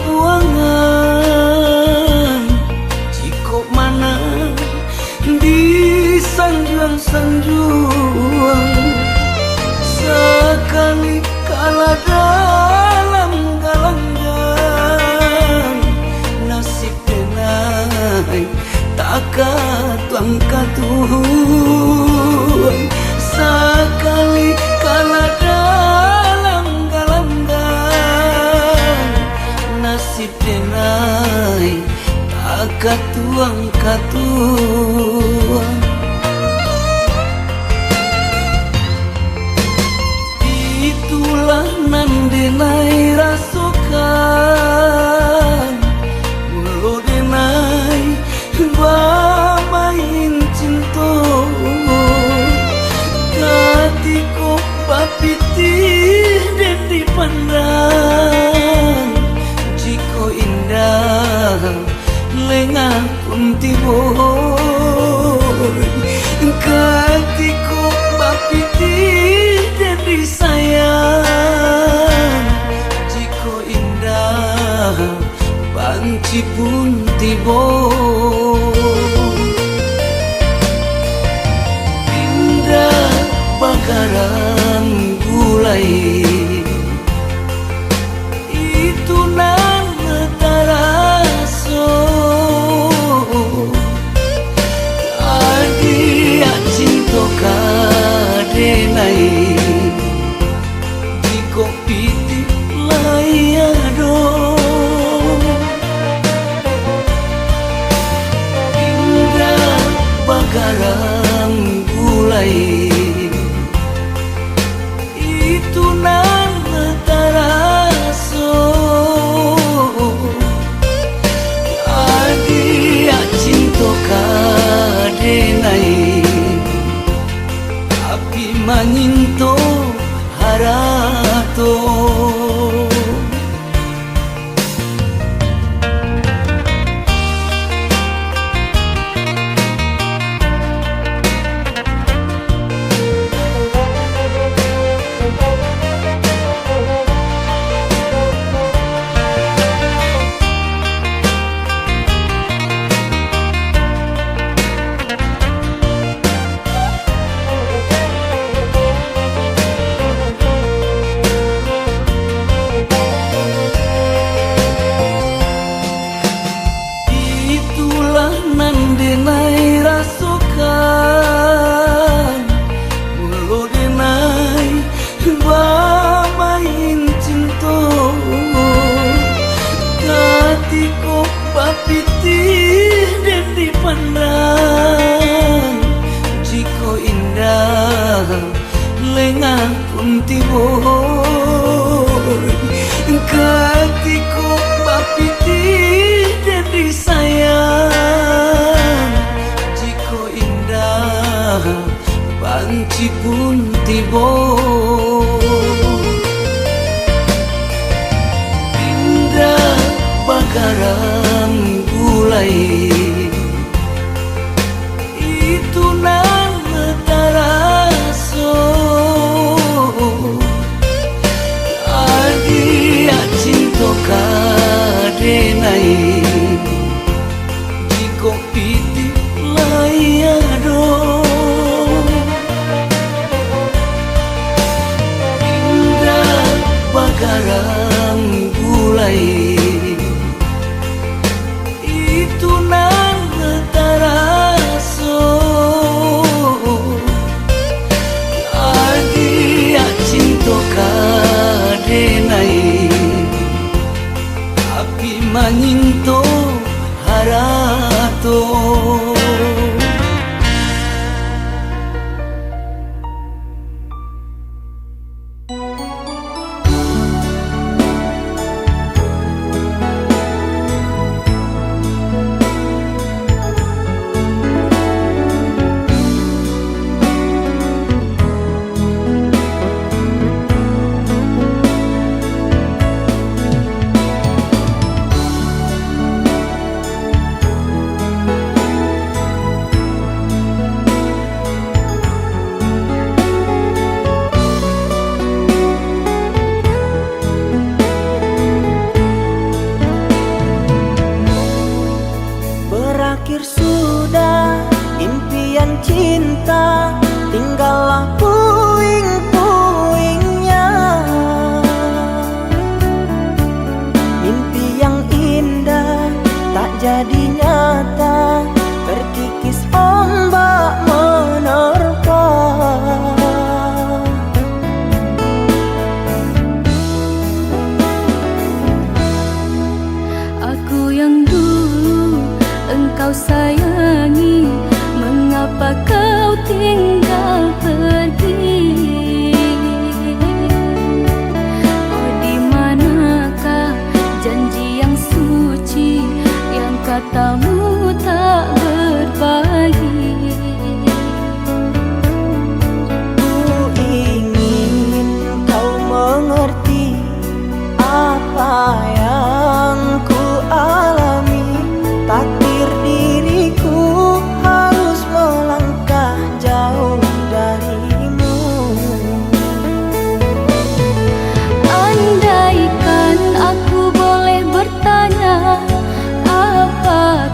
buangan jika mana disanjuang-sanjuang sekali kala dalam galanggang nasib denai tak katuang katuang sekali kala dalam galanggang nasib denai tak katuang katuang. Itulah nandenai rasukan mulo denai bamain cinta katiko papitih dan dipandang jiko indah lengah pun tibur katiko papitih dan disayang jiko indah banci pun tibur indah bakaran gulai itu nama taraso adi cinta kadenai jiko piti layado indah bakaran gulai itu nama taraso adi cinta kadenai tapi manyinto harato. Nandenai rasukan mulo denai bamain cinta katiko papitih dan dipandang jiko indah lengah pun tibur katiko papitih dan disayang jiko indah banci pun tibur indah bakaran gulai itu nama taraso adi cinta kadenai jiko piti layado indah bakaran gulai itu nama taraso adi cinta kadenai tapi manyinto harato. jadi nyata, terkikis ombak menerpa. Aku yang dulu engkau sayangi, mengapa kau tinggal pergi? Oh, di manakah janji yang suci yang katamu tak berbagi? Ku ingin kau mengerti apa yang ku alami. Takdir diriku harus melangkah jauh darimu. Andaikan aku boleh bertanya, apakah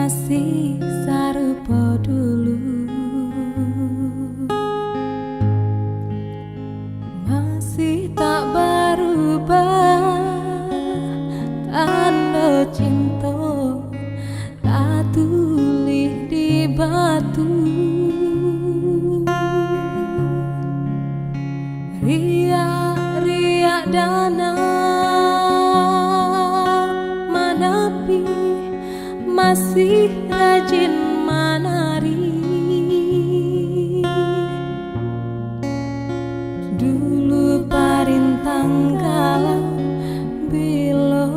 masih sarupa dulu, masih tak berubah tanda cinta tak tulis di batu. Riak-riak danau menepi, masih rajin menari. Dulu parintang galau bila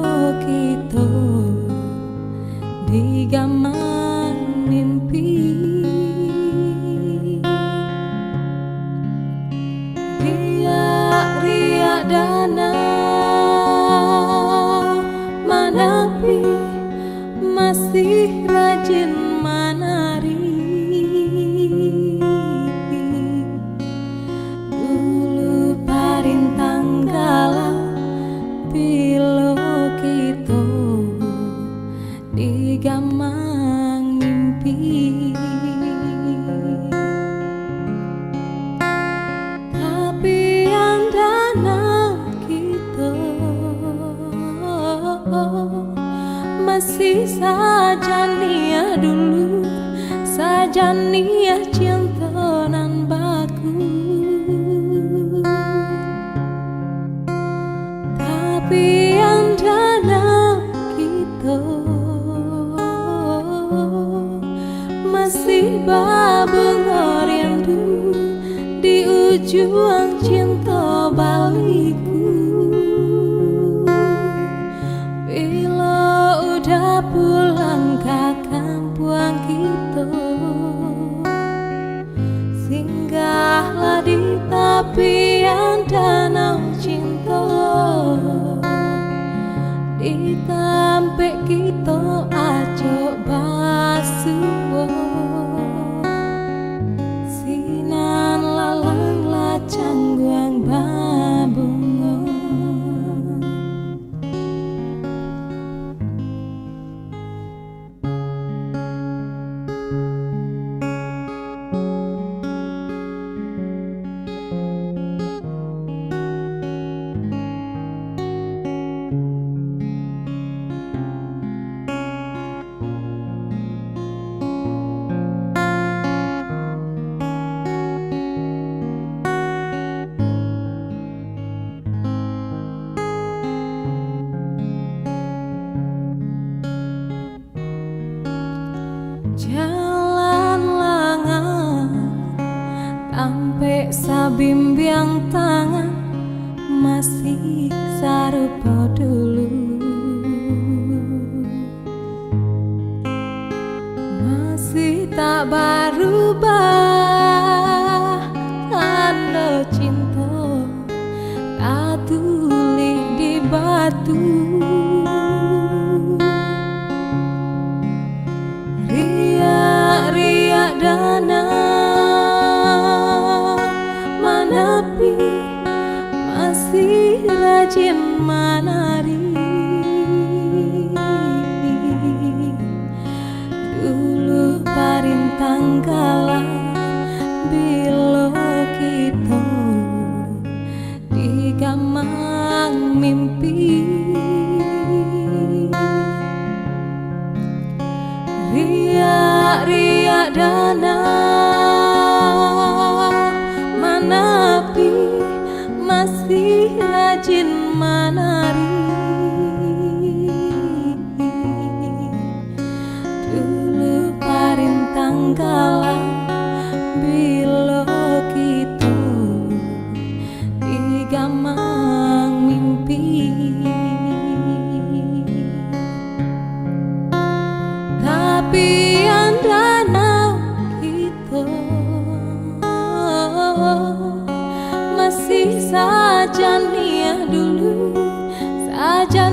kita digamang mimpi. Riak-riak danau menepi, masih rajin menari. Dulu parintang galau bila kita digamang mimpi. Tapi yang danau kita masih saja nia dulu, saja nia cinta nan baku. Tapi yang danau kita masih babunga rindu di ujung cinta baliku. Bila udah pulang ke kampung kita, singgahlah di tepian danau cinta. Di tampek kita ajak basuh, sinan lalang lacang guang babunga. Jalan langang sampai sabimbiang tangan, masih sarupa dulu, masih tak berubah tanda cinta tak tulis di batu. Riak-riak danau menepi, masih rajin menari. Dulu parintang galau bila kita digamang mimpi. Riak-riak danau menepi, masih rajin menari. Dulu parintang galau bila kita digamang mimpi. Tapi yang danau kita masih saja nia dulu, saja